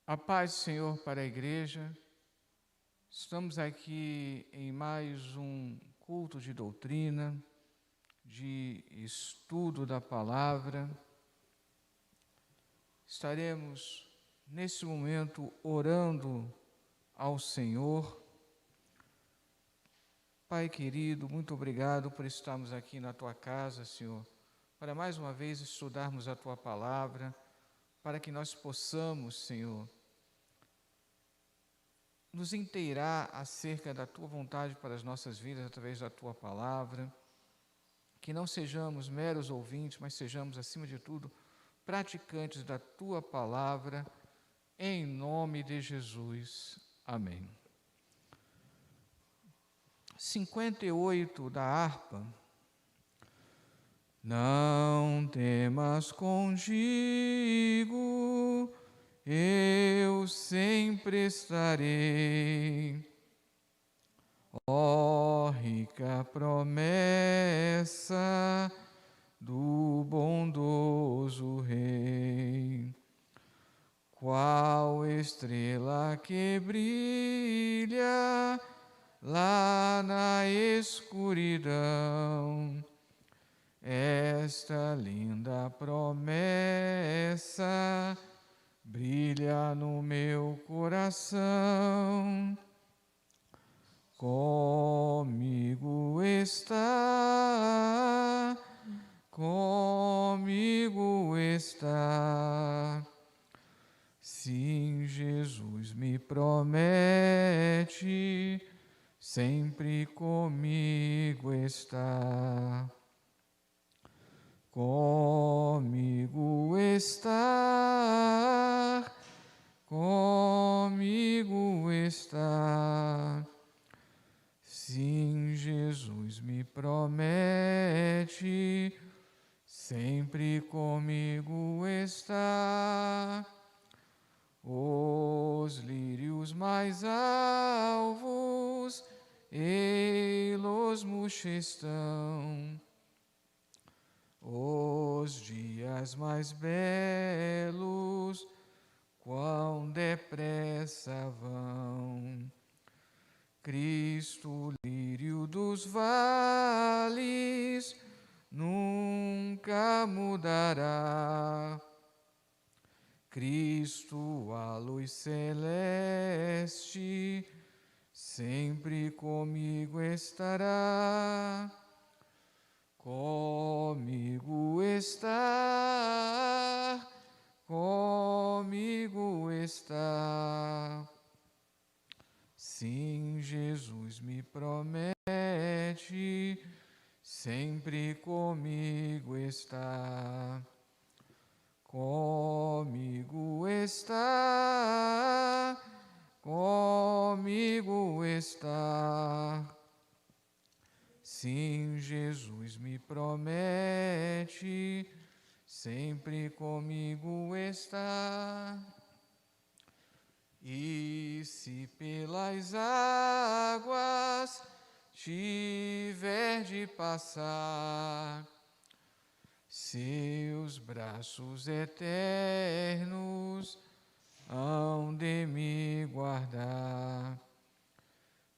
A paz do Senhor para a igreja. Estamos aqui em mais um culto de doutrina, de estudo da palavra. Estaremos nesse momento orando ao Senhor. Pai querido, muito obrigado por estarmos aqui na tua casa, Senhor, para mais uma vez estudarmos a tua palavra, para que nós possamos, Senhor, nos inteirar acerca da tua vontade para as nossas vidas através da tua palavra, que não sejamos meros ouvintes, mas sejamos, acima de tudo, praticantes da tua palavra, em nome de Jesus. Amém. 58 da harpa. Não temas contigo, eu sempre estarei. Ó rica promessa do bondoso Rei, qual estrela que brilha lá na escuridão, esta linda promessa brilha no meu coração. Comigo está, comigo está. Sim, Jesus me promete, sempre comigo está. Comigo está, comigo está. Sim, Jesus me promete, sempre comigo está. Os lírios mais alvos, ei-los murchos estão. Os dias mais belos, quão depressa vão. Cristo, lírio dos vales, nunca mudará. Cristo, a luz celeste, sempre comigo estará. Comigo está, comigo está. Sim, Jesus me promete, sempre comigo está. Comigo está, comigo está. Sim, Jesus me promete, sempre comigo está. E se pelas águas tiver de passar, seus braços eternos hão de me guardar.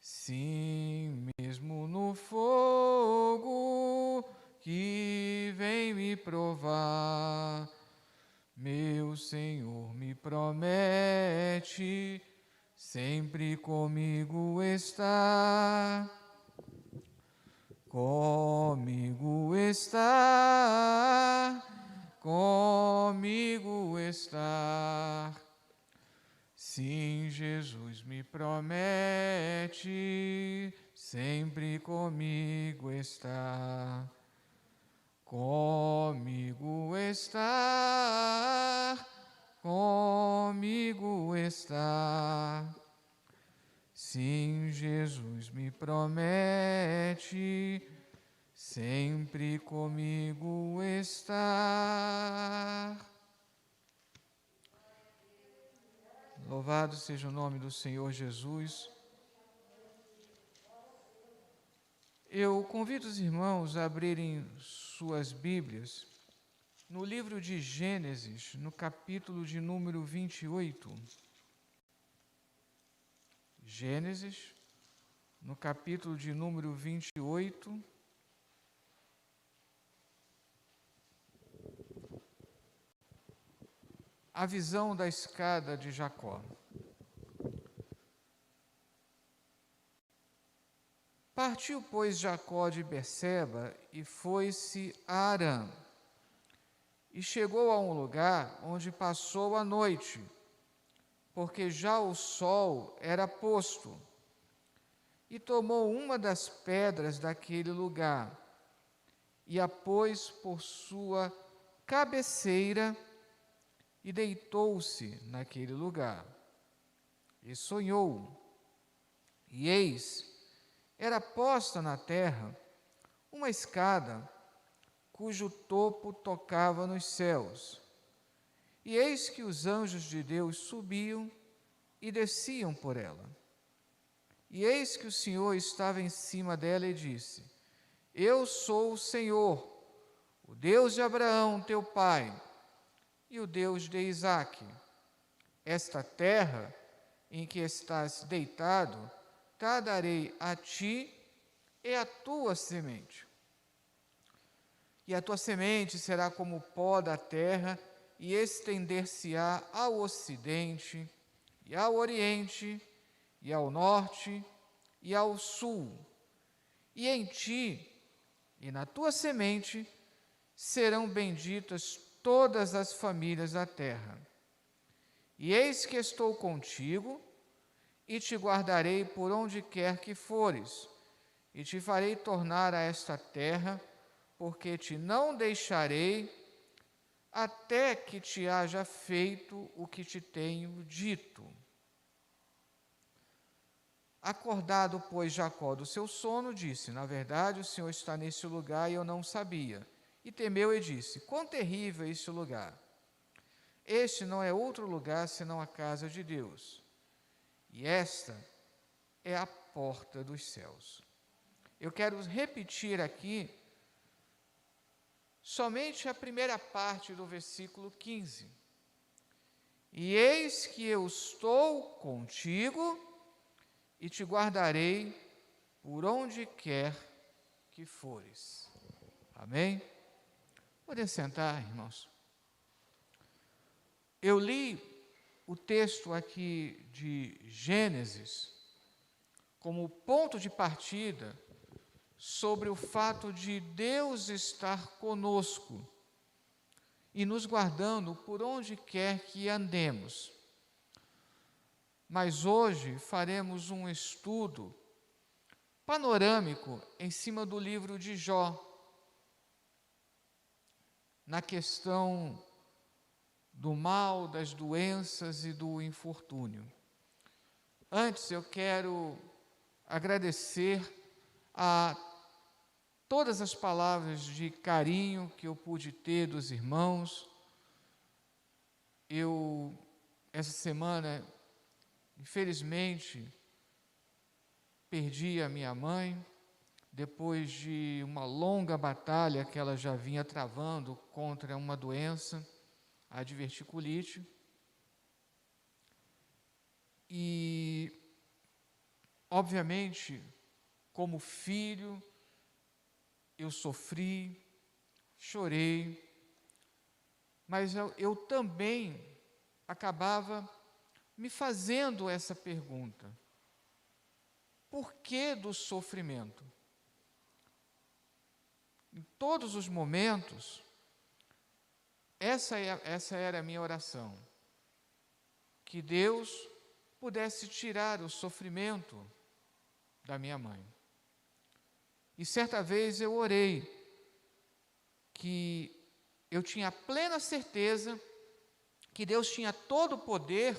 Sim, mesmo no fogo que vem me provar, meu Senhor me promete, sempre comigo está. Comigo está, comigo está. Sim, Jesus me promete, sempre comigo está. Comigo está, comigo está. Sim, Jesus me promete, sempre comigo está. Louvado seja o nome do Senhor Jesus. Eu convido os irmãos a abrirem suas Bíblias no livro de Gênesis, no capítulo de número 28. Gênesis, no capítulo de número 28, a visão da escada de Jacó. Partiu, pois, Jacó de Berseba e foi-se a Harã. E chegou a um lugar onde passou a noite, porque já o sol era posto. E tomou uma das pedras daquele lugar e a pôs por sua cabeceira e deitou-se naquele lugar. E sonhou, e eis, era posta na terra uma escada, cujo topo tocava nos céus. E eis que os anjos de Deus subiam e desciam por ela. E eis que o Senhor estava em cima dela e disse: Eu sou o Senhor, o Deus de Abraão, teu pai, e o Deus de Isaque. Esta terra em que estás deitado, te darei a ti e à tua semente. E a tua semente será como o pó da terra, e estender-se-á ao ocidente, e ao oriente, e ao norte, e ao sul. E em ti, e na tua semente, serão benditas todas as famílias da terra. E eis que estou contigo, e te guardarei por onde quer que fores, e te farei tornar a esta terra, porque te não deixarei, até que te haja feito o que te tenho dito. Acordado, pois, Jacó do seu sono, disse: Na verdade, o Senhor está nesse lugar e eu não sabia. E temeu e disse: Quão terrível é este lugar! Este não é outro lugar senão a casa de Deus, e esta é a porta dos céus. Eu quero repetir aqui somente a primeira parte do versículo 15. E eis que eu estou contigo e te guardarei por onde quer que fores. Amém? Podem sentar, irmãos. Eu li o texto aqui de Gênesis como ponto de partida sobre o fato de Deus estar conosco e nos guardando por onde quer que andemos. Mas hoje faremos um estudo panorâmico em cima do livro de Jó, na questão do mal, das doenças e do infortúnio. Antes eu quero agradecer a todas as palavras de carinho que eu pude ter dos irmãos. Essa semana, infelizmente, perdi a minha mãe, depois de uma longa batalha que ela já vinha travando contra uma doença, a diverticulite. E, obviamente, como filho, eu sofri, chorei, mas eu também acabava me fazendo essa pergunta: por que do sofrimento? Em todos os momentos, essa era a minha oração, que Deus pudesse tirar o sofrimento da minha mãe. E certa vez eu orei que eu tinha plena certeza que Deus tinha todo o poder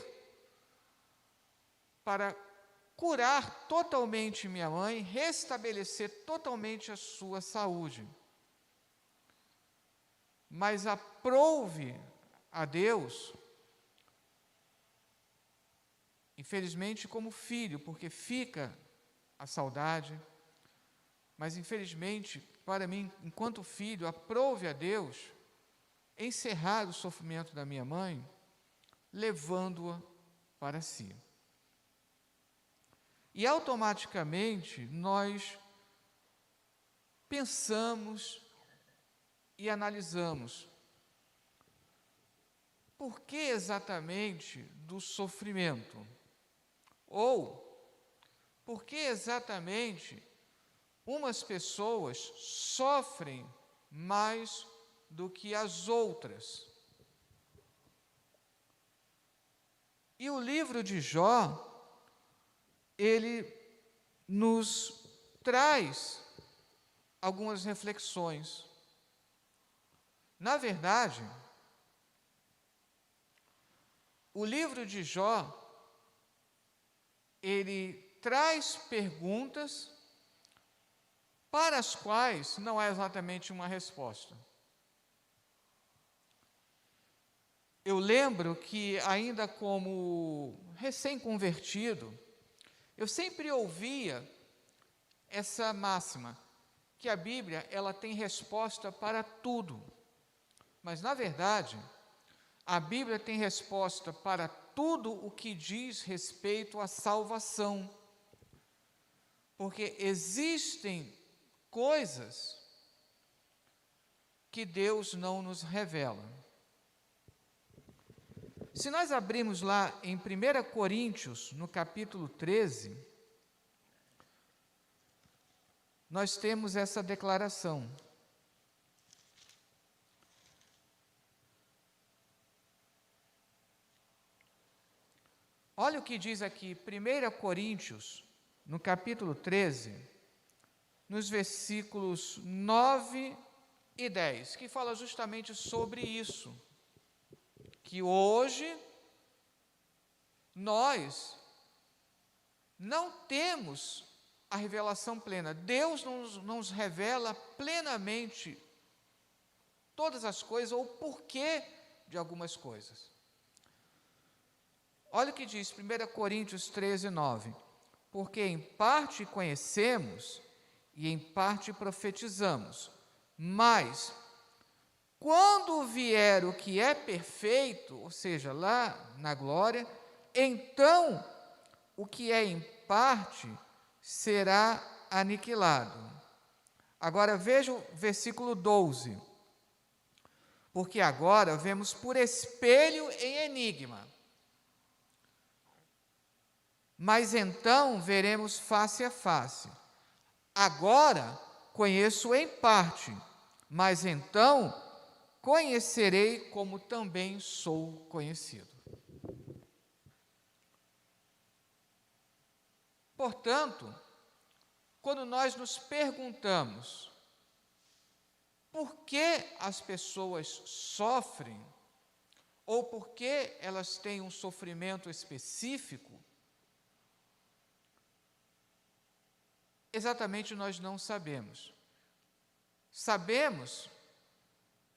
para curar totalmente minha mãe, restabelecer totalmente a sua saúde. Mas aprouve a Deus, infelizmente como filho, porque fica a saudade, mas infelizmente para mim, enquanto filho, aprouve a Deus encerrar o sofrimento da minha mãe, levando-a para si. E automaticamente nós pensamos e analisamos. Por que exatamente do sofrimento? Ou, por que exatamente umas pessoas sofrem mais do que as outras? E o livro de Jó, ele nos traz algumas reflexões. Na verdade, o livro de Jó, ele traz perguntas para as quais não há exatamente uma resposta. Eu lembro que, ainda como recém-convertido, eu sempre ouvia essa máxima, que a Bíblia ela tem resposta para tudo. Mas, na verdade, a Bíblia tem resposta para tudo o que diz respeito à salvação. Porque existem coisas que Deus não nos revela. Se nós abrirmos lá em 1 Coríntios, no capítulo 13, nós temos essa declaração. Olha o que diz aqui, 1 Coríntios, no capítulo 13, nos versículos 9 e 10, que fala justamente sobre isso, que hoje nós não temos a revelação plena. Deus não nos revela plenamente todas as coisas ou o porquê de algumas coisas. Olha o que diz 1 Coríntios 13, 9. Porque em parte conhecemos e em parte profetizamos, mas quando vier o que é perfeito, ou seja, lá na glória, então o que é em parte será aniquilado. Agora veja o versículo 12. Porque agora vemos por espelho em enigma, mas então veremos face a face. Agora conheço em parte, mas então conhecerei como também sou conhecido. Portanto, quando nós nos perguntamos por que as pessoas sofrem, ou por que elas têm um sofrimento específico, exatamente nós não sabemos. Sabemos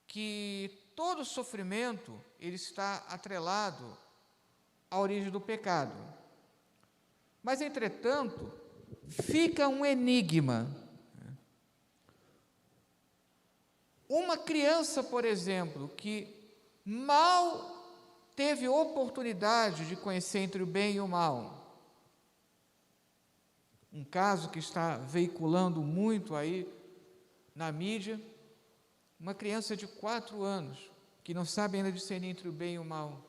que todo sofrimento ele está atrelado à origem do pecado. Mas, entretanto, fica um enigma. Uma criança, por exemplo, que mal teve oportunidade de conhecer entre o bem e o mal, um caso que está veiculando muito aí na mídia, uma criança de 4 anos, que não sabe ainda discernir entre o bem e o mal,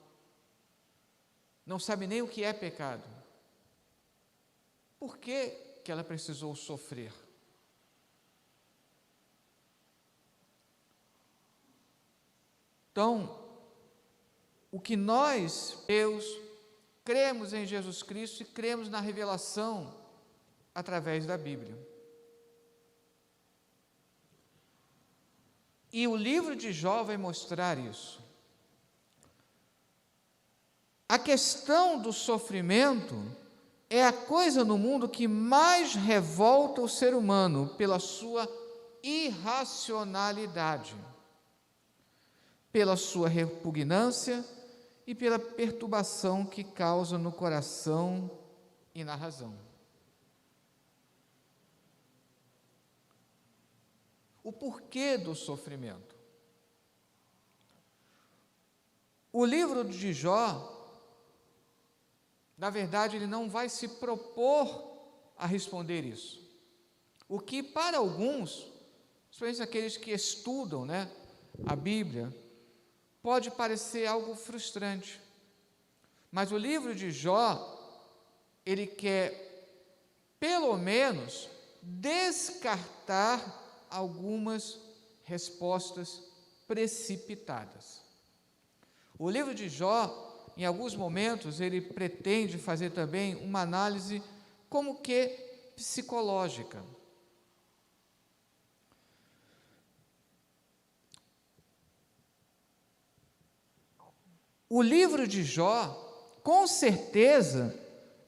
não sabe nem o que é pecado. Por que que ela precisou sofrer? Então, o que nós, Deus, cremos em Jesus Cristo e cremos na revelação através da Bíblia. E o livro de Jó vai mostrar isso. A questão do sofrimento é a coisa no mundo que mais revolta o ser humano pela sua irracionalidade, pela sua repugnância e pela perturbação que causa no coração e na razão. O porquê do sofrimento? O livro de Jó, na verdade, ele não vai se propor a responder isso. O que para alguns, especialmente aqueles que estudam, a Bíblia, pode parecer algo frustrante. Mas o livro de Jó, ele quer, pelo menos, descartar algumas respostas precipitadas. O livro de Jó, em alguns momentos, ele pretende fazer também uma análise como que psicológica. O livro de Jó, com certeza,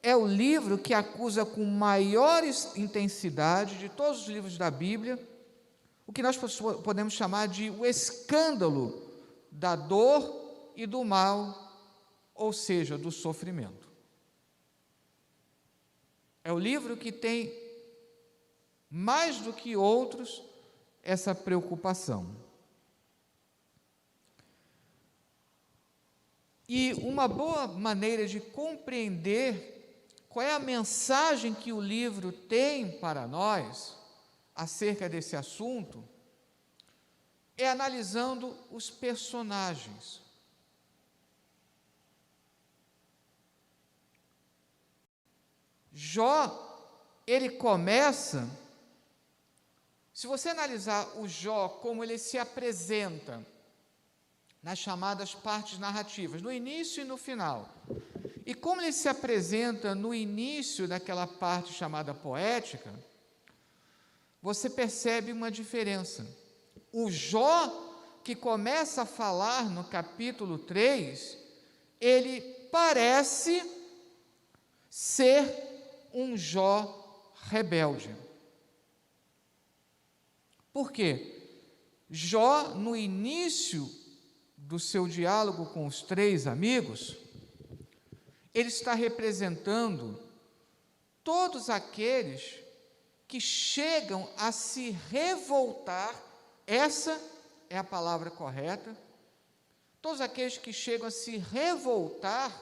é o livro que acusa com maior intensidade de todos os livros da Bíblia, o que nós podemos chamar de o escândalo da dor e do mal, ou seja, do sofrimento. É o livro que tem, mais do que outros, essa preocupação. E uma boa maneira de compreender qual é a mensagem que o livro tem para nós acerca desse assunto é analisando os personagens. Jó, ele começa, se você analisar o Jó como ele se apresenta nas chamadas partes narrativas, no início e no final, e como ele se apresenta no início daquela parte chamada poética, você percebe uma diferença. O Jó, que começa a falar no capítulo 3, ele parece ser um Jó rebelde. Por quê? Jó, no início do seu diálogo com os 3 amigos, ele está representando todos aqueles que chegam a se revoltar, essa é a palavra correta, todos aqueles que chegam a se revoltar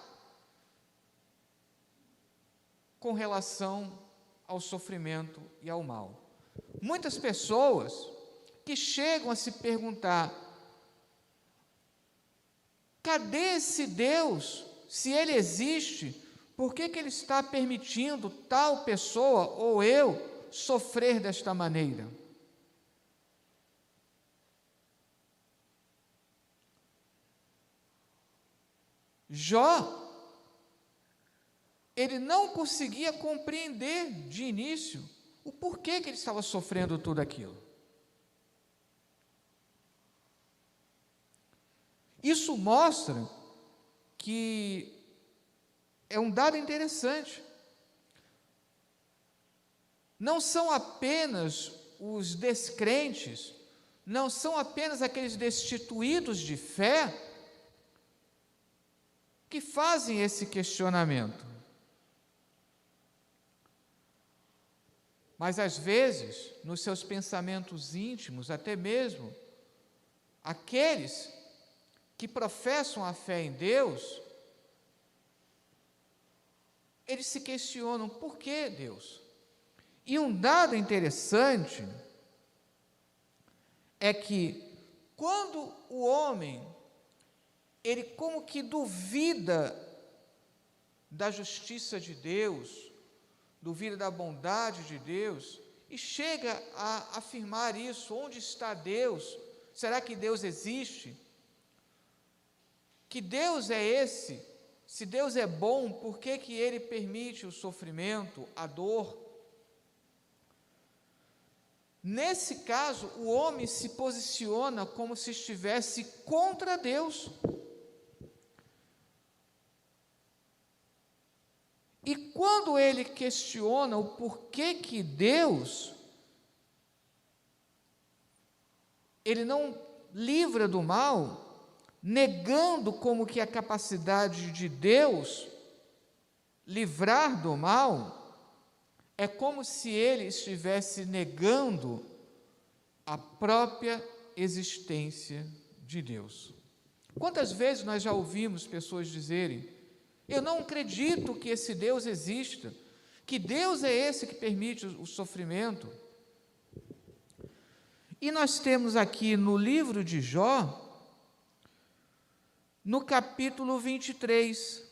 com relação ao sofrimento e ao mal. Muitas pessoas que chegam a se perguntar: cadê esse Deus? Se ele existe, por que ele está permitindo tal pessoa ou eu sofrer desta maneira? Jó, ele não conseguia compreender de início o porquê que ele estava sofrendo tudo aquilo. Isso mostra que é um dado interessante. Não são apenas os descrentes, não são apenas aqueles destituídos de fé que fazem esse questionamento. Mas, às vezes, nos seus pensamentos íntimos, até mesmo, aqueles que professam a fé em Deus, eles se questionam: por que Deus? E um dado interessante é que, quando o homem, ele como que duvida da justiça de Deus, duvida da bondade de Deus, e chega a afirmar isso: onde está Deus? Será que Deus existe? Que Deus é esse? Se Deus é bom, por que Ele permite o sofrimento, a dor? Nesse caso, o homem se posiciona como se estivesse contra Deus. E quando ele questiona o porquê que Deus, ele não livra do mal, negando como que a capacidade de Deus livrar do mal, é como se ele estivesse negando a própria existência de Deus. Quantas vezes nós já ouvimos pessoas dizerem: eu não acredito que esse Deus exista, Que Deus é esse que permite o sofrimento. E nós temos aqui no livro de Jó, no capítulo 23,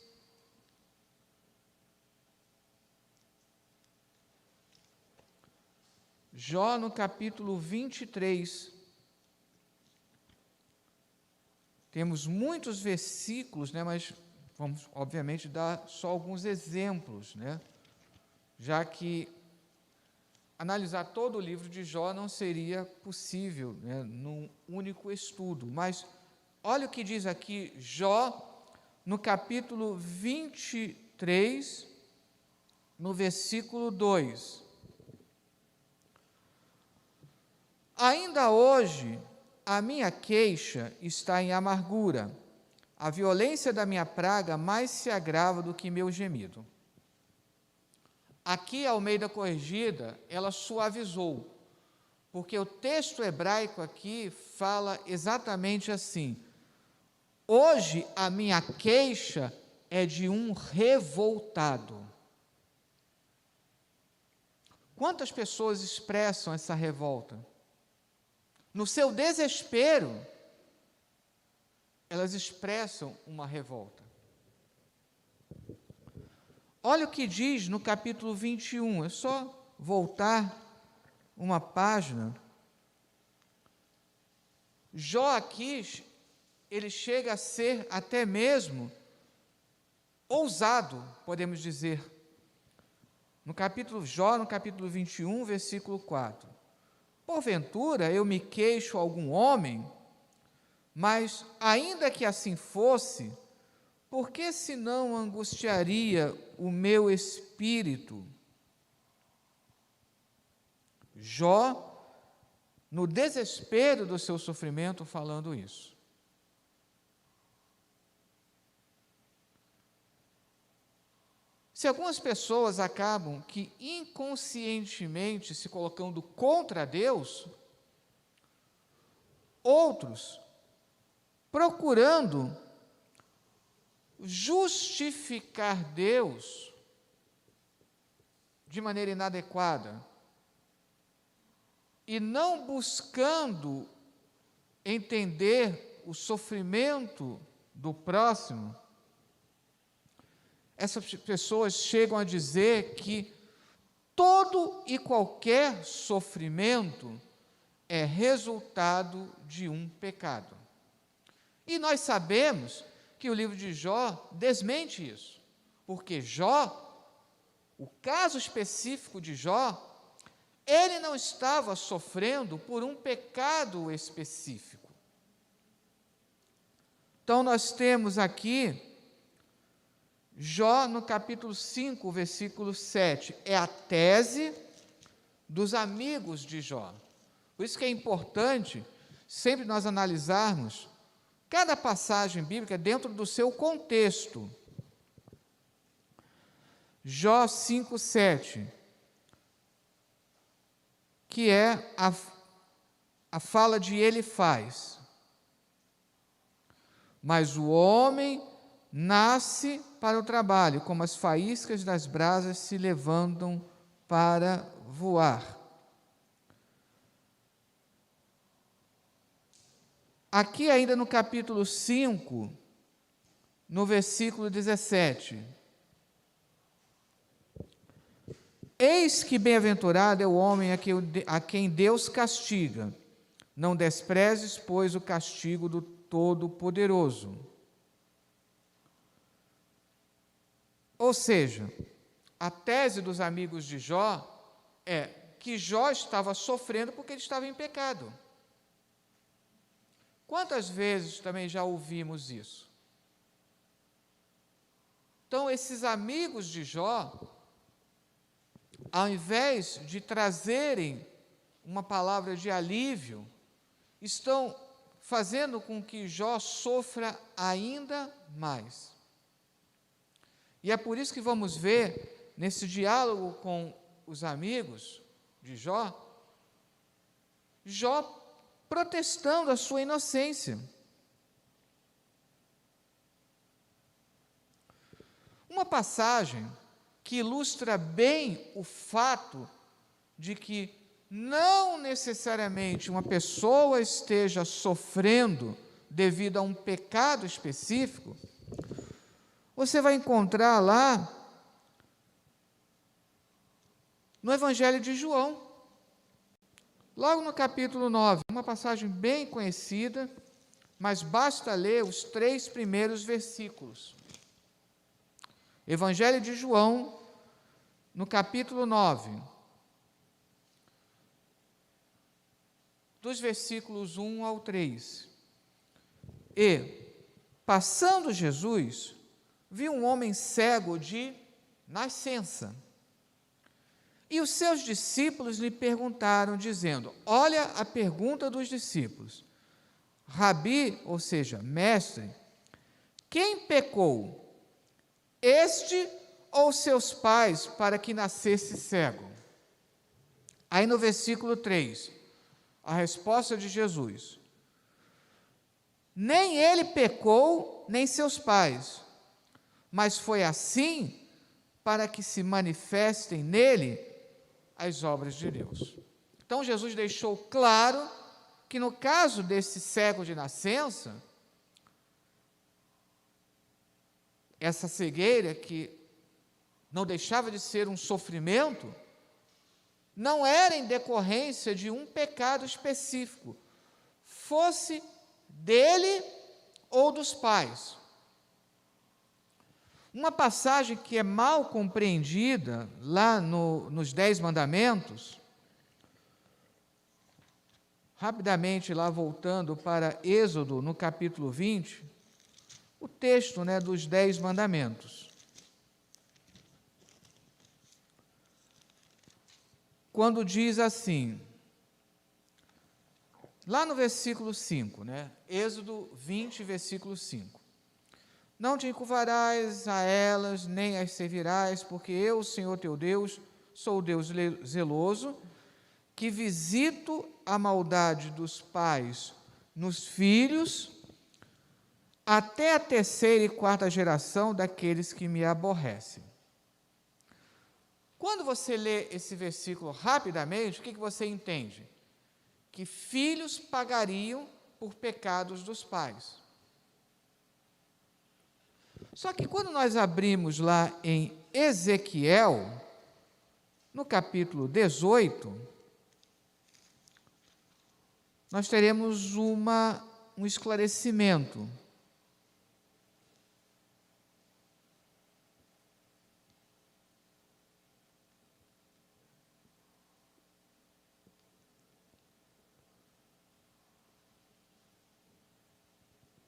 Jó no capítulo 23, temos muitos versículos, né, mas vamos, obviamente, dar só alguns exemplos, né, já que analisar todo o livro de Jó não seria possível, né, num único estudo. Mas olha o que diz aqui Jó, no capítulo 23, no versículo 2. Ainda hoje a minha queixa está em amargura, a violência da minha praga mais se agrava do que meu gemido. Aqui, a Almeida Corrigida, ela suavizou, porque o texto hebraico aqui fala exatamente assim: hoje a minha queixa é de um revoltado. Quantas pessoas expressam essa revolta? No seu desespero, elas expressam uma revolta. Olha o que diz no capítulo 21, é só voltar uma página. Jó aqui, ele chega a ser até mesmo ousado, podemos dizer. Jó, no capítulo 21, versículo 4. Porventura eu me queixo a algum homem, mas ainda que assim fosse, por que se não angustiaria o meu espírito? Jó, no desespero do seu sofrimento, falando isso. Se algumas pessoas acabam que inconscientemente se colocando contra Deus, outros procurando justificar Deus de maneira inadequada e não buscando entender o sofrimento do próximo, essas pessoas chegam a dizer que todo e qualquer sofrimento é resultado de um pecado. E nós sabemos que o livro de Jó desmente isso, porque Jó, o caso específico de Jó, ele não estava sofrendo por um pecado específico. Então nós temos aqui Jó no capítulo 5, versículo 7, é a tese dos amigos de Jó. Por isso que é importante sempre nós analisarmos cada passagem bíblica dentro do seu contexto. Jó 5, 7, que é a fala de Elifaz. Mas o homem nasce para o trabalho, como as faíscas das brasas se levantam para voar. Aqui ainda no capítulo 5, no versículo 17. Eis que bem-aventurado é o homem a quem Deus castiga. Não desprezes, pois, o castigo do Todo-Poderoso. Ou seja, a tese dos amigos de Jó é que Jó estava sofrendo porque ele estava em pecado. Quantas vezes também já ouvimos isso? Então, esses amigos de Jó, ao invés de trazerem uma palavra de alívio, estão fazendo com que Jó sofra ainda mais. E é por isso que vamos ver, nesse diálogo com os amigos de Jó, Jó protestando a sua inocência. Uma passagem que ilustra bem o fato de que não necessariamente uma pessoa esteja sofrendo devido a um pecado específico, você vai encontrar lá no Evangelho de João, logo no capítulo 9, uma passagem bem conhecida, mas basta ler os 3 primeiros versículos. Evangelho de João, no capítulo 9, dos versículos 1 ao 3. E, passando Jesus, viu um homem cego de nascença. E os seus discípulos lhe perguntaram, dizendo, olha a pergunta dos discípulos, Rabi, ou seja, mestre, quem pecou, este ou seus pais, para que nascesse cego? Aí no versículo 3, a resposta de Jesus, nem ele pecou, nem seus pais, mas foi assim para que se manifestem nele as obras de Deus. Então Jesus deixou claro que no caso desse cego de nascença, essa cegueira que não deixava de ser um sofrimento, não era em decorrência de um pecado específico, fosse dele ou dos pais. Uma passagem que é mal compreendida lá nos 10 mandamentos, rapidamente lá voltando para Êxodo, no capítulo 20, o texto, dos 10 mandamentos. Quando diz assim, lá no versículo 5, Êxodo 20, versículo 5. Não te encurvarás a elas, nem as servirás, porque eu, Senhor teu Deus, sou o Deus zeloso, que visito a maldade dos pais nos filhos, até a 3ª e 4ª geração daqueles que me aborrecem. Quando você lê esse versículo rapidamente, o que você entende? Que filhos pagariam por pecados dos pais. Só que quando nós abrimos lá em Ezequiel, no capítulo 18, nós teremos um esclarecimento.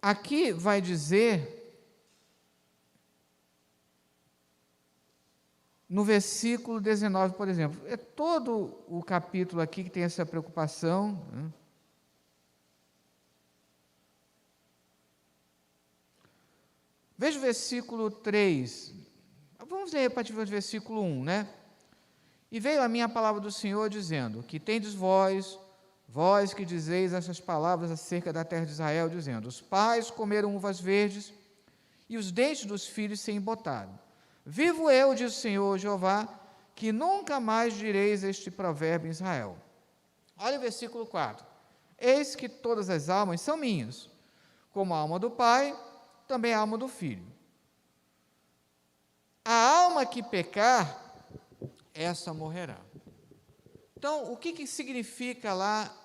Aqui vai dizer, no versículo 19, por exemplo, é todo o capítulo aqui que tem essa preocupação. Veja o versículo 3. Vamos ler a partir do versículo 1, E veio a mim a palavra do Senhor dizendo, que tendes vós que dizeis essas palavras acerca da terra de Israel, dizendo, os pais comeram uvas verdes e os dentes dos filhos se embotaram. Vivo eu, diz o Senhor Jeová, que nunca mais direis este provérbio em Israel. Olha o versículo 4. Eis que todas as almas são minhas, como a alma do pai, também a alma do filho. A alma que pecar, essa morrerá. Então, o que significa lá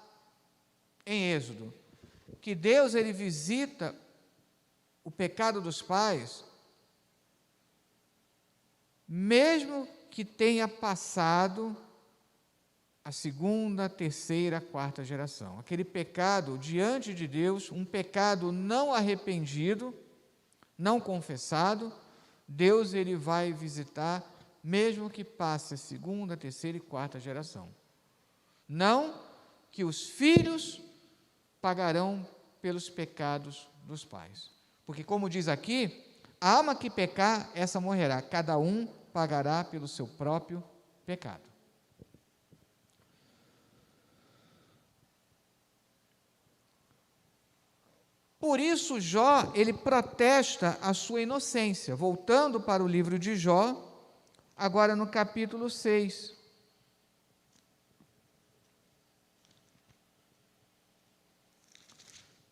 em Êxodo? Que Deus, ele visita o pecado dos pais, mesmo que tenha passado a 2ª, 3ª, 4ª geração. Aquele pecado diante de Deus, um pecado não arrependido, não confessado, Deus ele vai visitar, mesmo que passe a 2ª, 3ª e 4ª geração. Não que os filhos pagarão pelos pecados dos pais. Porque, como diz aqui, a alma que pecar, essa morrerá. Cada um pagará pelo seu próprio pecado. Por isso, Jó, ele protesta a sua inocência. Voltando para o livro de Jó, agora no capítulo 6.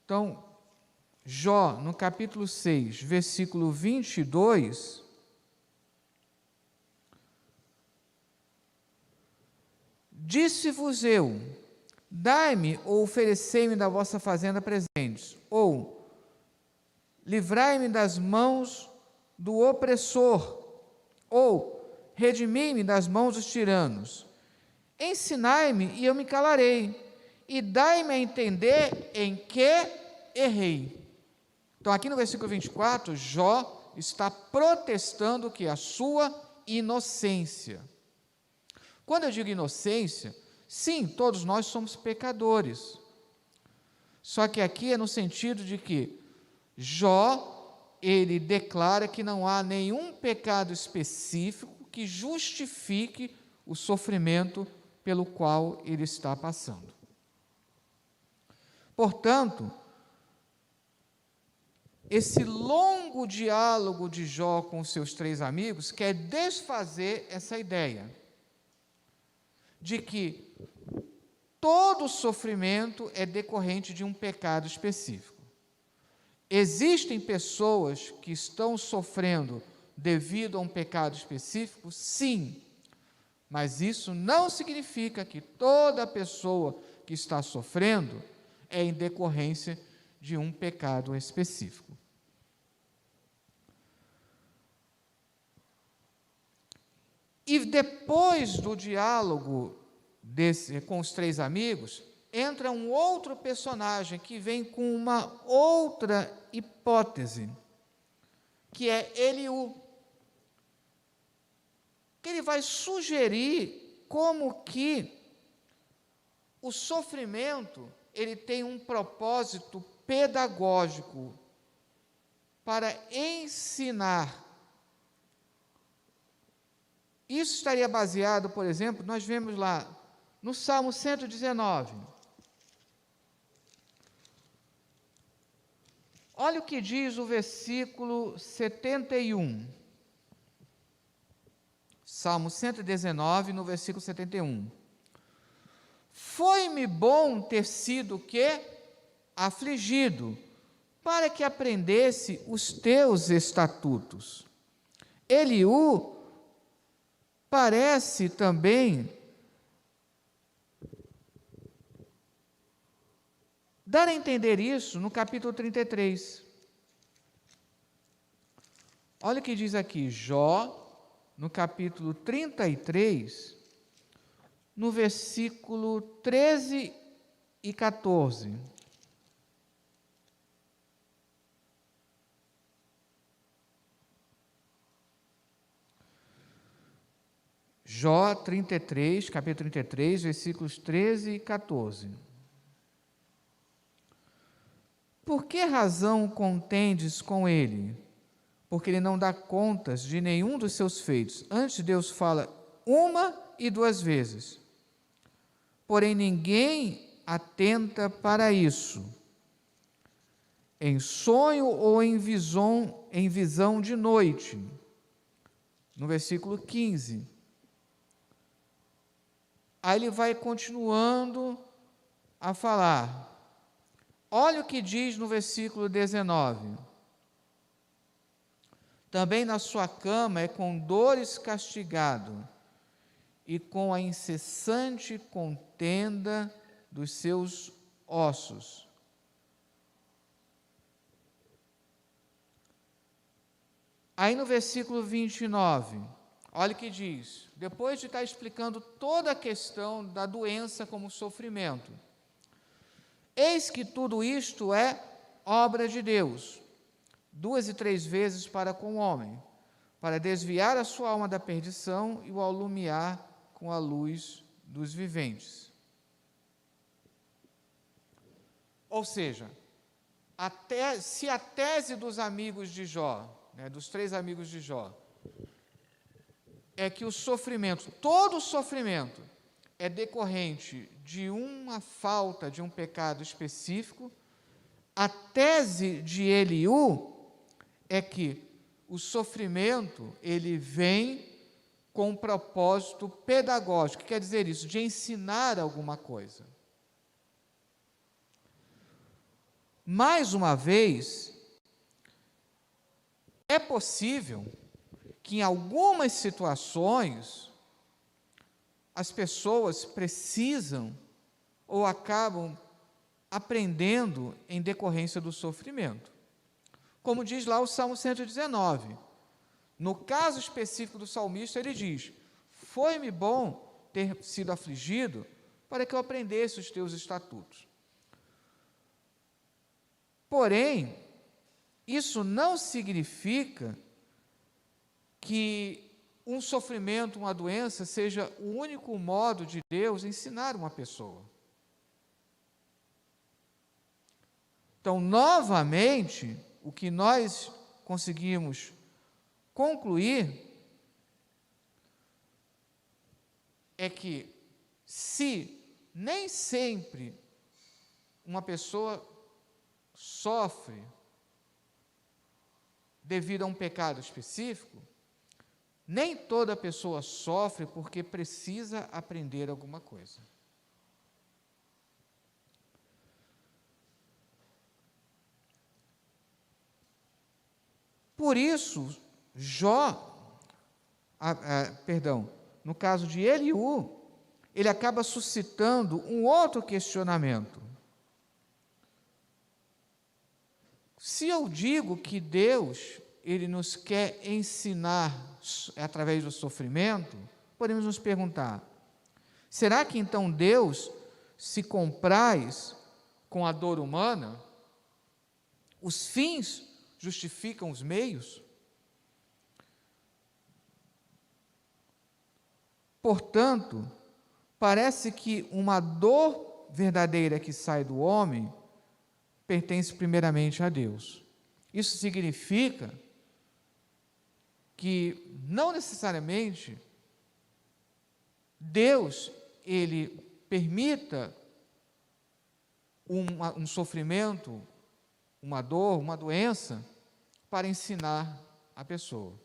Então, Jó, no capítulo 6, versículo 22, disse-vos eu, dai-me ou oferecei-me da vossa fazenda presentes, ou livrai-me das mãos do opressor, ou redimi-me das mãos dos tiranos. Ensinai-me e eu me calarei, e dai-me a entender em que errei. Então, aqui no versículo 24, Jó está protestando que a sua inocência. Quando eu digo inocência, sim, todos nós somos pecadores. Só que aqui é no sentido de que Jó, ele declara que não há nenhum pecado específico que justifique o sofrimento pelo qual ele está passando. Portanto, esse longo diálogo de Jó com os seus 3 amigos quer desfazer essa ideia de que todo sofrimento é decorrente de um pecado específico. Existem pessoas que estão sofrendo devido a um pecado específico? Sim, mas isso não significa que toda pessoa que está sofrendo é em decorrência de um pecado específico. E depois do diálogo com os 3 amigos, entra um outro personagem que vem com uma outra hipótese, que é Eliú, que ele vai sugerir como que o sofrimento ele tem um propósito pedagógico para ensinar. Isso estaria baseado, por exemplo, nós vemos lá no Salmo 119. Olha o que diz o versículo 71. Salmo 119, no versículo 71. Foi-me bom ter sido que afligido, para que aprendesse os teus estatutos. Eliú parece também dar a entender isso no capítulo 33. Olha o que diz aqui, Jó, no capítulo 33, no versículo 13 e 14. Jó 33, capítulo 33, versículos 13 e 14. Por que razão contendes com ele? Porque ele não dá contas de nenhum dos seus feitos. Antes, Deus fala 1 e 2 vezes. Porém, ninguém atenta para isso. Em sonho ou em visão de noite. No versículo 15. Aí ele vai continuando a falar. Olha o que diz no versículo 19. Também na sua cama é com dores castigado, e com a incessante contenda dos seus ossos. Aí no versículo 29, olha o que diz, depois de estar explicando toda a questão da doença como sofrimento. Eis que tudo isto é obra de Deus, 2 e 3 vezes para com o homem, para desviar a sua alma da perdição e o alumiar com a luz dos viventes. Ou seja, se a tese dos amigos de Jó, dos 3 amigos de Jó, é que o sofrimento, todo o sofrimento, é decorrente de uma falta de um pecado específico, a tese de Eliú é que o sofrimento, ele vem com um propósito pedagógico. O que quer dizer isso? De ensinar alguma coisa. Mais uma vez, é possível que em algumas situações as pessoas precisam ou acabam aprendendo em decorrência do sofrimento. Como diz lá o Salmo 119. No caso específico do salmista, ele diz: foi-me bom ter sido afligido para que eu aprendesse os teus estatutos. Porém, isso não significa que um sofrimento, uma doença, seja o único modo de Deus ensinar uma pessoa. Então, novamente, o que nós conseguimos concluir é que, se nem sempre uma pessoa sofre devido a um pecado específico, nem toda pessoa sofre porque precisa aprender alguma coisa. Por isso, no caso de Eliú, ele acaba suscitando um outro questionamento. Se eu digo que Deus, ele nos quer ensinar através do sofrimento, podemos nos perguntar: será que então Deus se compraz com a dor humana? Os fins justificam os meios? Portanto, parece que uma dor verdadeira que sai do homem pertence primeiramente a Deus. Isso significa que não necessariamente Deus, ele permita um sofrimento, uma dor, uma doença, para ensinar a pessoa.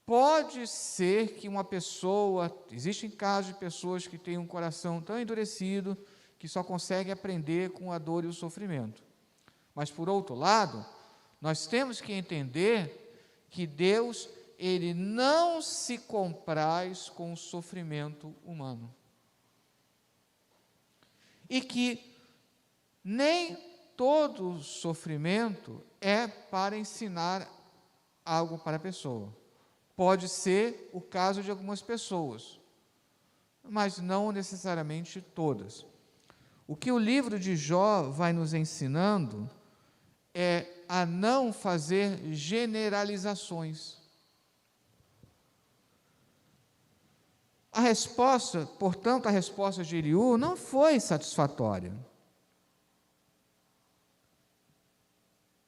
Pode ser que uma pessoa, existem casos de pessoas que têm um coração tão endurecido que só conseguem aprender com a dor e o sofrimento. Mas, por outro lado, nós temos que entender que Deus, ele não se compraz com o sofrimento humano. E que nem todo sofrimento é para ensinar algo para a pessoa. Pode ser o caso de algumas pessoas, mas não necessariamente todas. O que o livro de Jó vai nos ensinando é a não fazer generalizações. A resposta, portanto, a resposta de Eliú não foi satisfatória.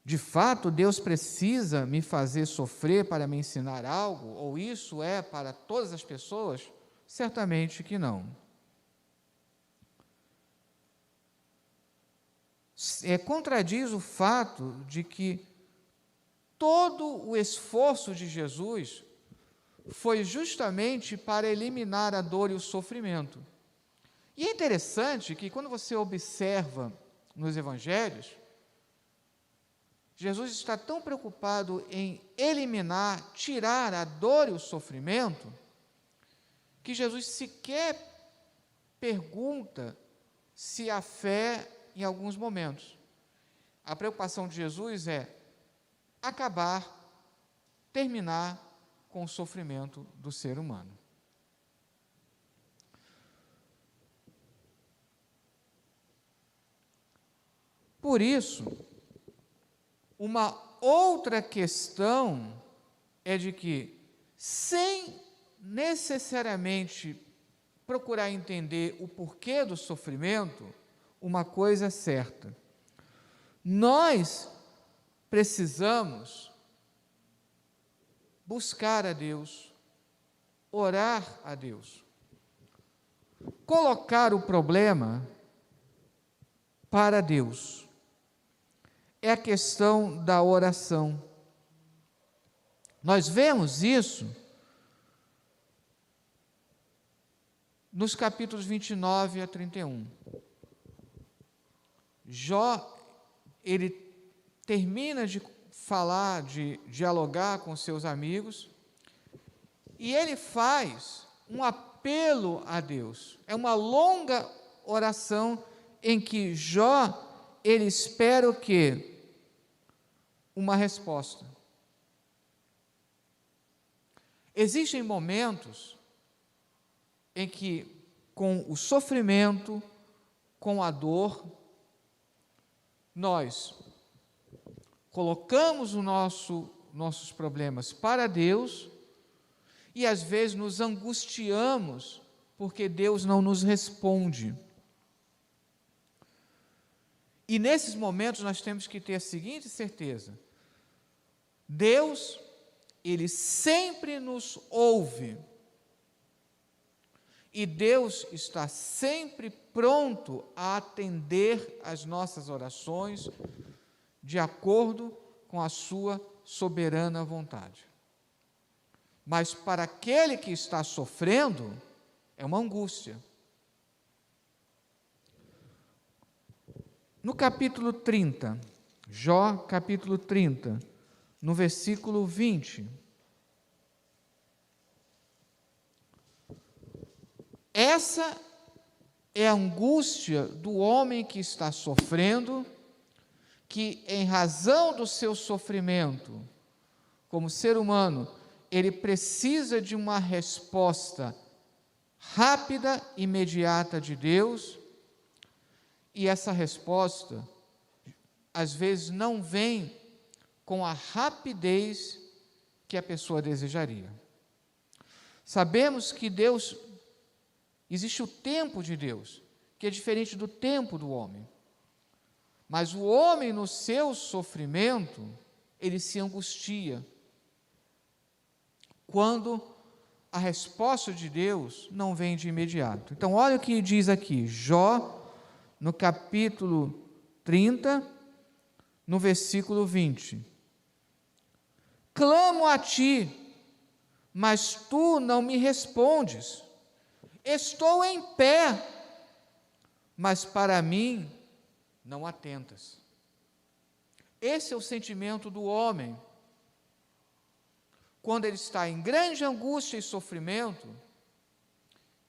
De fato, Deus precisa me fazer sofrer para me ensinar algo? Ou isso é para todas as pessoas? Certamente que não. Contradiz o fato de que todo o esforço de Jesus foi justamente para eliminar a dor e o sofrimento. E é interessante que, quando você observa nos evangelhos, Jesus está tão preocupado em eliminar, tirar a dor e o sofrimento, que Jesus sequer pergunta se há fé em alguns momentos. A preocupação de Jesus é acabar, terminar com o sofrimento do ser humano. Por isso, uma outra questão é de que, sem necessariamente procurar entender o porquê do sofrimento, uma coisa é certa: nós precisamos buscar a Deus, orar a Deus, colocar o problema para Deus. É a questão da oração. Nós vemos isso nos capítulos 29 a 31. Jó, ele termina de falar, de dialogar com seus amigos, e ele faz um apelo a Deus. É uma longa oração em que Jó, ele espera o quê? Uma resposta. Existem momentos em que, com o sofrimento, com a dor, nós colocamos nossos problemas para Deus e às vezes nos angustiamos porque Deus não nos responde. E nesses momentos nós temos que ter a seguinte certeza: Deus, Ele sempre nos ouve. E Deus está sempre pronto a atender às nossas orações de acordo com a sua soberana vontade. Mas para aquele que está sofrendo, é uma angústia. No capítulo 30, Jó, capítulo 30, no versículo 20, essa é a angústia do homem que está sofrendo, que em razão do seu sofrimento, como ser humano, ele precisa de uma resposta rápida, imediata de Deus, e essa resposta, às vezes, não vem com a rapidez que a pessoa desejaria. Sabemos que Deus, existe o tempo de Deus, que é diferente do tempo do homem. Mas o homem, no seu sofrimento, ele se angustia quando a resposta de Deus não vem de imediato. Então, olha o que diz aqui, Jó, no capítulo 30, no versículo 20. Clamo a ti, mas tu não me respondes. Estou em pé, mas para mim não atentas. Esse é o sentimento do homem. Quando ele está em grande angústia e sofrimento,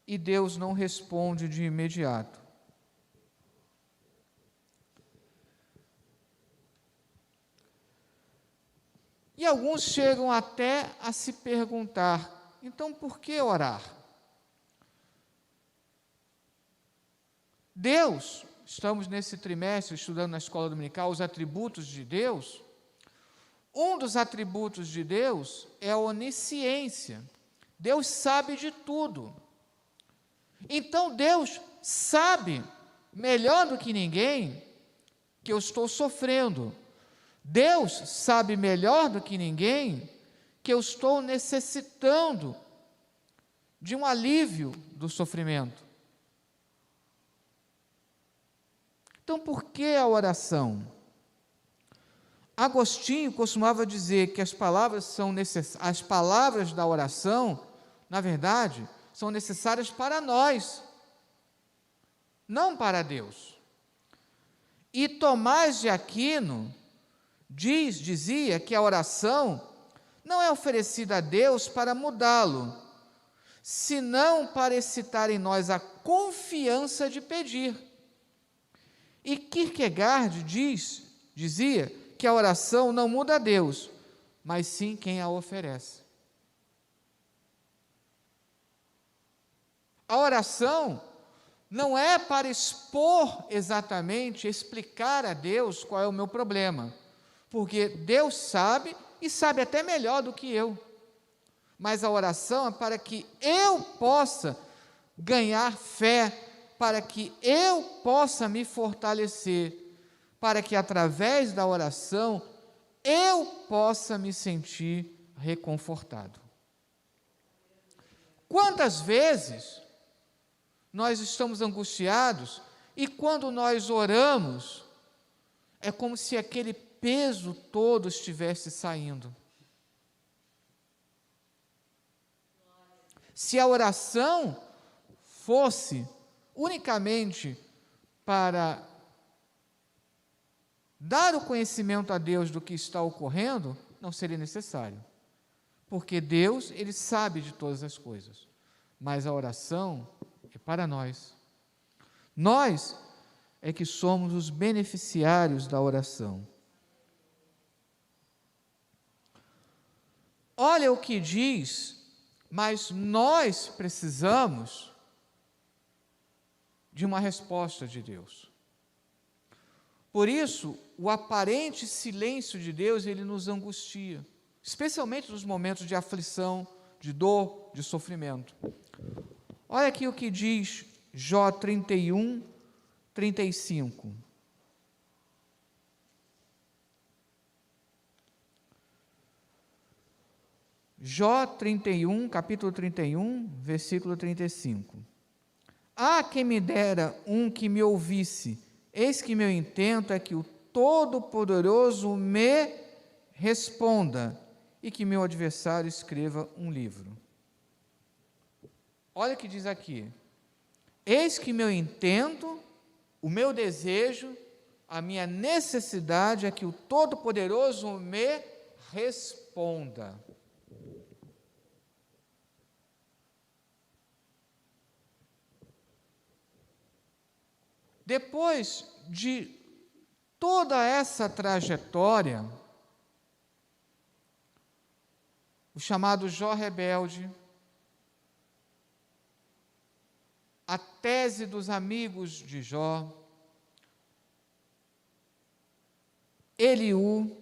e Deus não responde de imediato. E alguns chegam até a se perguntar, então por que orar? Deus, estamos nesse trimestre estudando na escola dominical os atributos de Deus. Um dos atributos de Deus é a onisciência. Deus sabe de tudo. Então Deus sabe melhor do que ninguém que eu estou sofrendo. Deus sabe melhor do que ninguém que eu estou necessitando de um alívio do sofrimento. Então, por que a oração? Agostinho costumava dizer que as palavras da oração, na verdade, são necessárias para nós, não para Deus. E Tomás de Aquino dizia que a oração não é oferecida a Deus para mudá-lo, senão para excitar em nós a confiança de pedir. E Kierkegaard dizia que a oração não muda a Deus, mas sim quem a oferece. A oração não é para expor exatamente, explicar a Deus qual é o meu problema, porque Deus sabe e sabe até melhor do que eu. Mas a oração é para que eu possa ganhar fé, para que eu possa me fortalecer, para que através da oração eu possa me sentir reconfortado. Quantas vezes nós estamos angustiados e quando nós oramos, é como se aquele peso todo estivesse saindo. Se a oração fosse unicamente para dar o conhecimento a Deus do que está ocorrendo, não seria necessário. Porque Deus, Ele sabe de todas as coisas. Mas a oração é para nós. Nós é que somos os beneficiários da oração. Olha o que diz, mas nós precisamos de uma resposta de Deus. Por isso, o aparente silêncio de Deus, ele nos angustia, especialmente nos momentos de aflição, de dor, de sofrimento. Olha aqui o que diz Jó 31, 35. Jó 31, capítulo 31, versículo 35. Ah, quem me dera um que me ouvisse, eis que meu intento é que o Todo-Poderoso me responda e que meu adversário escreva um livro. Olha o que diz aqui. Eis que meu intento, o meu desejo, a minha necessidade é que o Todo-Poderoso me responda. Depois de toda essa trajetória, o chamado Jó rebelde, a tese dos amigos de Jó, Eliú,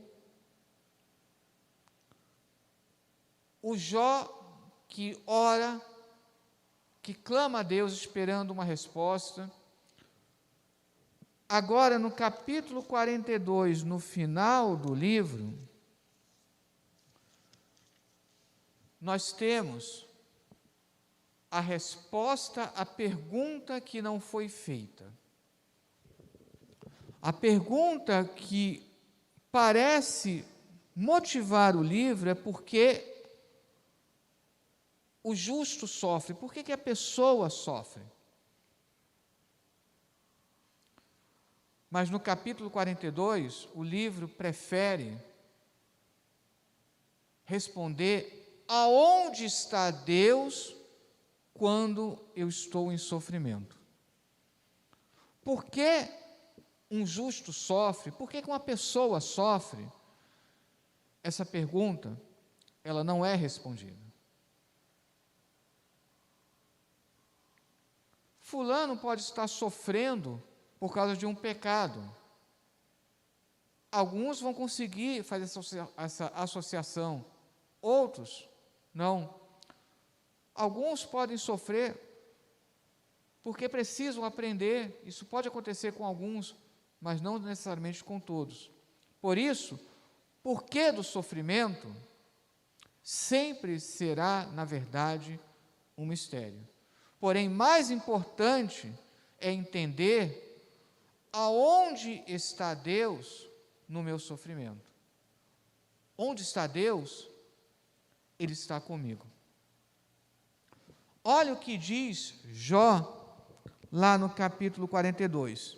o Jó que ora, que clama a Deus esperando uma resposta. Agora, no capítulo 42, no final do livro, nós temos a resposta à pergunta que não foi feita. A pergunta que parece motivar o livro é porque o justo sofre, por que a pessoa sofre? Mas no capítulo 42, o livro prefere responder aonde está Deus quando eu estou em sofrimento. Por que um justo sofre? Por que uma pessoa sofre? Essa pergunta, ela não é respondida. Fulano pode estar sofrendo por causa de um pecado. Alguns vão conseguir fazer essa associação, outros não. Alguns podem sofrer porque precisam aprender, isso pode acontecer com alguns, mas não necessariamente com todos. Por isso, porquê do sofrimento sempre será, na verdade, um mistério. Porém, mais importante é entender aonde está Deus no meu sofrimento. Onde está Deus? Ele está comigo. Olha o que diz Jó, lá no capítulo 42.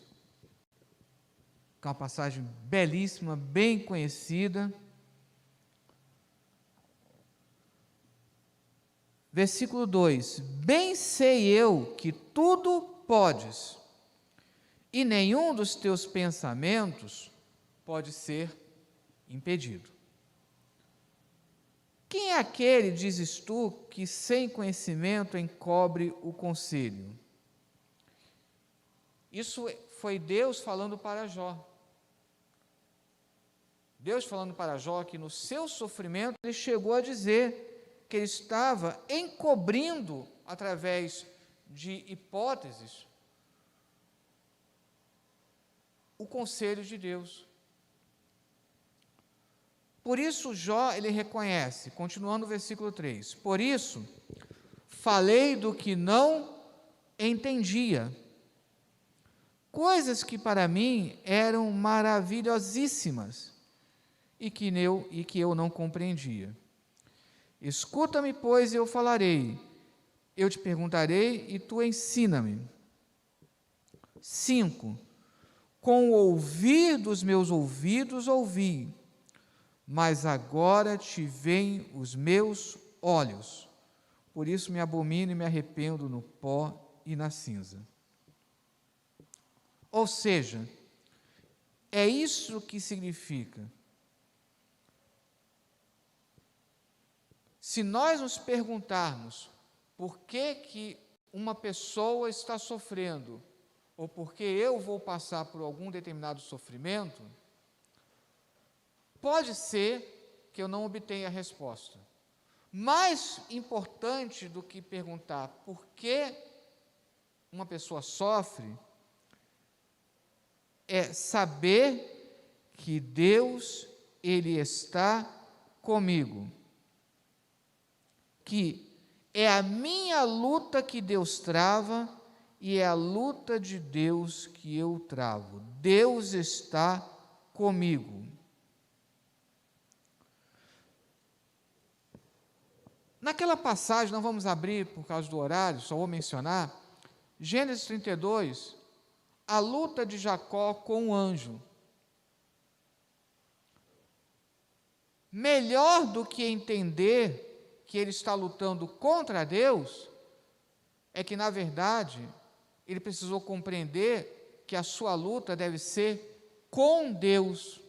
É uma passagem belíssima, bem conhecida. Versículo 2: Bem sei eu que tudo podes, e nenhum dos teus pensamentos pode ser impedido. Quem é aquele, dizes tu, que sem conhecimento encobre o conselho? Isso foi Deus falando para Jó. Deus falando para Jó que no seu sofrimento ele chegou a dizer que ele estava encobrindo, através de hipóteses, o conselho de Deus. Por isso Jó, ele reconhece, continuando o versículo 3, por isso, falei do que não entendia, coisas que para mim eram maravilhosíssimas, e que eu não compreendia. Escuta-me, pois, eu falarei, eu te perguntarei e tu ensina-me. 5. Com o ouvir dos meus ouvidos ouvi, mas agora te veem os meus olhos. Por isso me abomino e me arrependo no pó e na cinza. Ou seja, é isso que significa. Se nós nos perguntarmos por que uma pessoa está sofrendo, ou por que eu vou passar por algum determinado sofrimento, pode ser que eu não obtenha a resposta. Mais importante do que perguntar por que uma pessoa sofre, é saber que Deus, Ele está comigo. Que é a minha luta que Deus trava e é a luta de Deus que eu travo. Deus está comigo. Naquela passagem, não vamos abrir por causa do horário, só vou mencionar, Gênesis 32, a luta de Jacó com o anjo. Melhor do que entender que ele está lutando contra Deus, é que, na verdade, ele precisou compreender que a sua luta deve ser com Deus.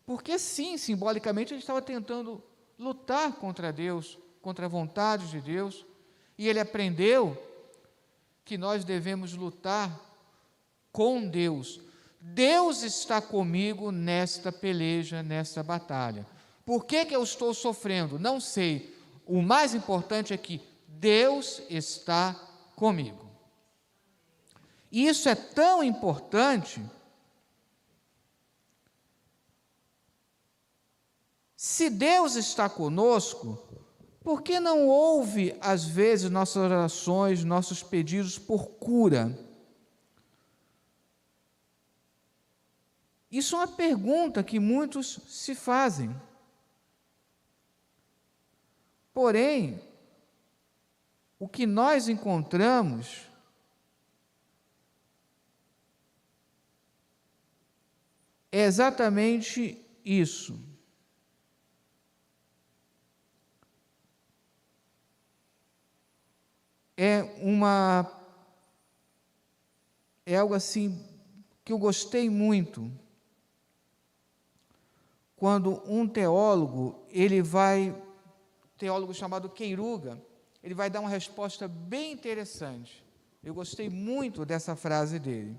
Porque, sim, simbolicamente, ele estava tentando lutar contra Deus, contra a vontade de Deus, e ele aprendeu que nós devemos lutar com Deus. Deus está comigo nesta peleja, nesta batalha. Por que eu estou sofrendo? Não sei. O mais importante é que Deus está comigo. E isso é tão importante. Se Deus está conosco, por que não ouve, às vezes, nossas orações, nossos pedidos por cura? Isso é uma pergunta que muitos se fazem. Porém, o que nós encontramos é exatamente isso. É algo assim que eu gostei muito. Quando um teólogo chamado Queiruga, ele vai dar uma resposta bem interessante. Eu gostei muito dessa frase dele.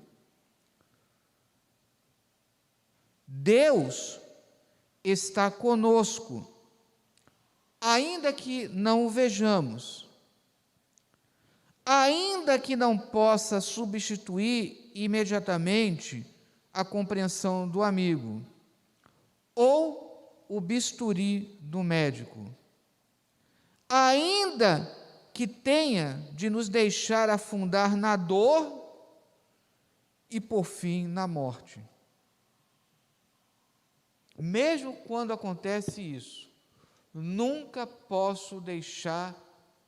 Deus está conosco, ainda que não o vejamos, ainda que não possa substituir imediatamente a compreensão do amigo, ou o bisturi do médico, ainda que tenha de nos deixar afundar na dor e, por fim, na morte. Mesmo quando acontece isso, nunca posso deixar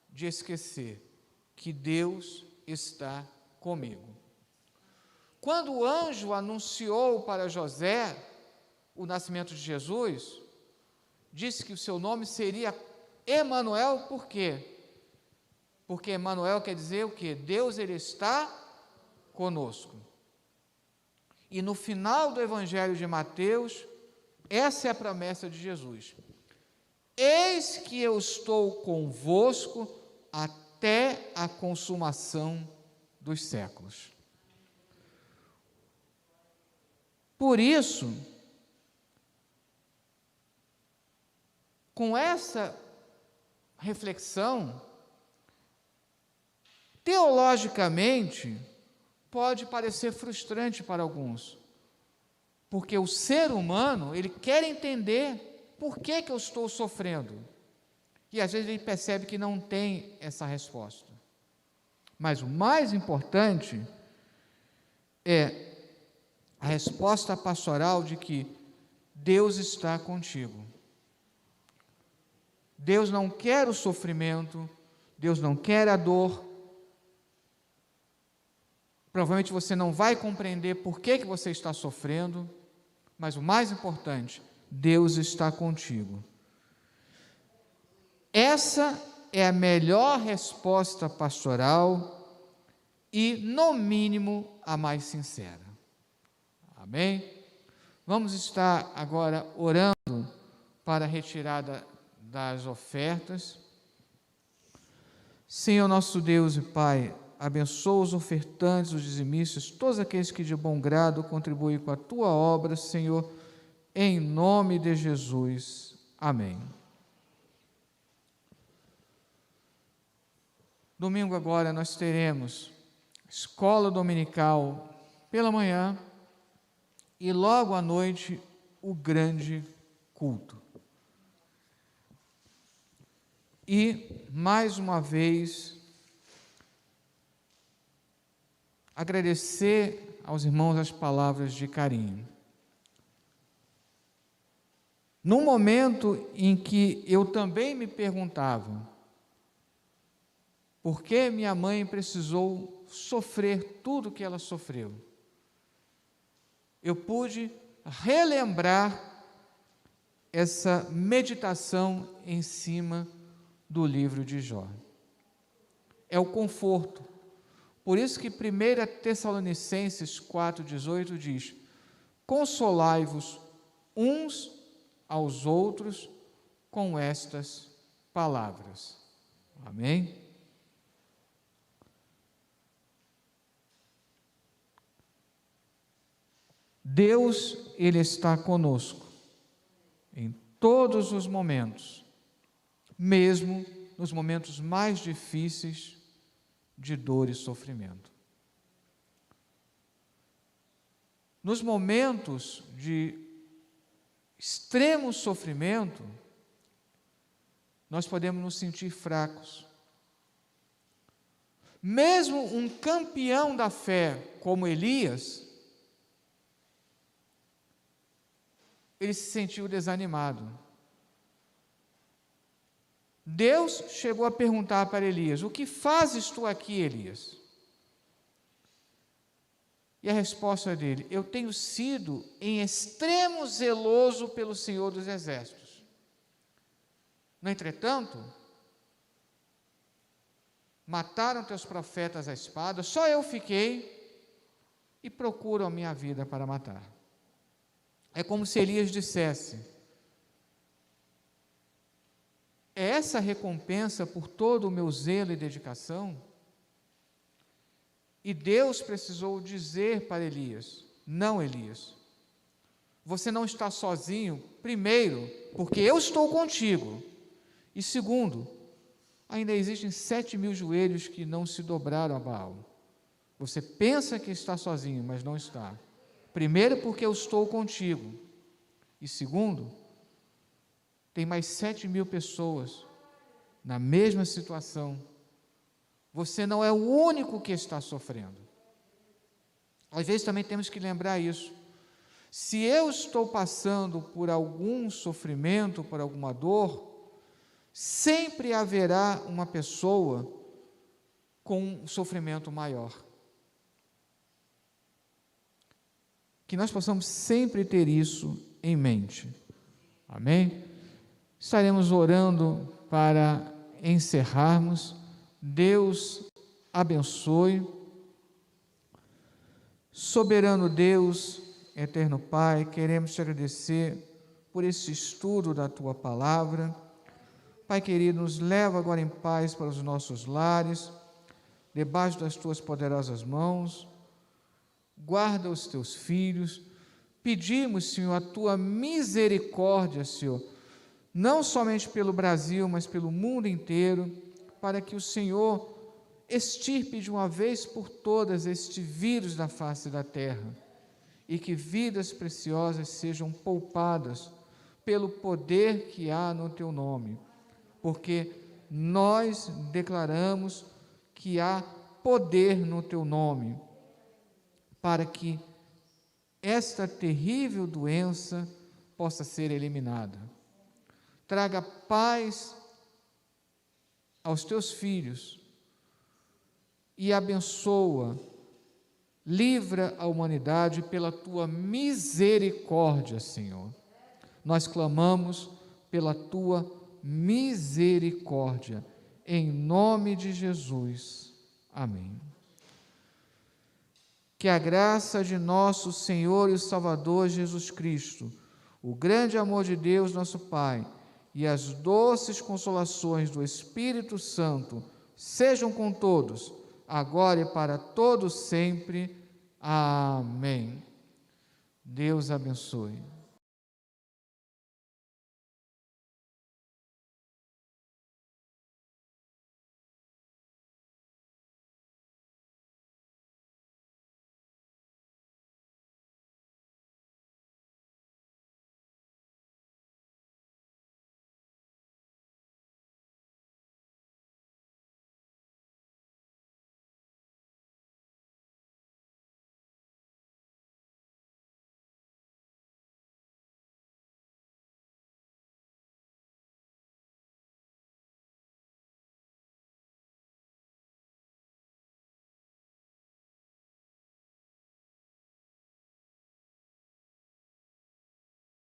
de esquecer que Deus está comigo. Quando o anjo anunciou para José o nascimento de Jesus, disse que o seu nome seria Emanuel, por quê? Porque Emanuel quer dizer o quê? Deus, Ele está conosco. E no final do Evangelho de Mateus, essa é a promessa de Jesus. Eis que eu estou convosco até a consumação dos séculos. Por isso, com essa reflexão, teologicamente, pode parecer frustrante para alguns, porque o ser humano, ele quer entender por que eu estou sofrendo, e às vezes ele percebe que não tem essa resposta. Mas o mais importante é a resposta pastoral de que Deus está contigo. Deus não quer o sofrimento, Deus não quer a dor. Provavelmente você não vai compreender por que você está sofrendo, mas o mais importante, Deus está contigo. Essa é a melhor resposta pastoral e, no mínimo, a mais sincera. Amém? Vamos estar agora orando para a retirada das ofertas. Senhor nosso Deus e Pai, abençoa os ofertantes, os dizimistas, todos aqueles que de bom grado contribuem com a Tua obra, Senhor, em nome de Jesus. Amém. Domingo agora nós teremos escola dominical pela manhã e logo à noite o grande culto. E, mais uma vez, agradecer aos irmãos as palavras de carinho. Num momento em que eu também me perguntava por que minha mãe precisou sofrer tudo que ela sofreu, eu pude relembrar essa meditação em cima do livro de Jó. É o conforto. Por isso que 1 Tessalonicenses 4,18 diz: consolai-vos uns aos outros com estas palavras. Amém? Deus, Ele está conosco em todos os momentos, mesmo nos momentos mais difíceis de dor e sofrimento. Nos momentos de extremo sofrimento, nós podemos nos sentir fracos. Mesmo um campeão da fé como Elias, ele se sentiu desanimado. Deus chegou a perguntar para Elias: o que fazes tu aqui, Elias? E a resposta dele: eu tenho sido em extremo zeloso pelo Senhor dos Exércitos. No entretanto, mataram teus profetas à espada, só eu fiquei e procuro a minha vida para matar. É como se Elias dissesse: é essa a recompensa por todo o meu zelo e dedicação? E Deus precisou dizer para Elias: não, Elias, você não está sozinho, primeiro, porque eu estou contigo, e segundo, ainda existem 7.000 joelhos que não se dobraram a Baal. Você pensa que está sozinho, mas não está. Primeiro, porque eu estou contigo, e segundo, tem mais 7.000 pessoas na mesma situação. Você não é o único que está sofrendo. Às vezes também temos que lembrar isso. Se eu estou passando por algum sofrimento, por alguma dor, sempre haverá uma pessoa com um sofrimento maior. Que nós possamos sempre ter isso em mente. Amém? Estaremos orando para encerrarmos. Deus abençoe. Soberano Deus, eterno Pai, queremos te agradecer por esse estudo da Tua Palavra. Pai querido, nos leva agora em paz para os nossos lares, debaixo das Tuas poderosas mãos. Guarda os Teus filhos. Pedimos, Senhor, a Tua misericórdia, Senhor, não somente pelo Brasil, mas pelo mundo inteiro, para que o Senhor extirpe de uma vez por todas este vírus da face da terra e que vidas preciosas sejam poupadas pelo poder que há no Teu nome, porque nós declaramos que há poder no Teu nome para que esta terrível doença possa ser eliminada. Traga paz aos teus filhos e abençoa, livra a humanidade pela tua misericórdia, Senhor. Nós clamamos pela tua misericórdia, em nome de Jesus. Amém. Que a graça de nosso Senhor e Salvador Jesus Cristo, o grande amor de Deus, nosso Pai, e as doces consolações do Espírito Santo sejam com todos, agora e para todos sempre. Amém. Deus abençoe.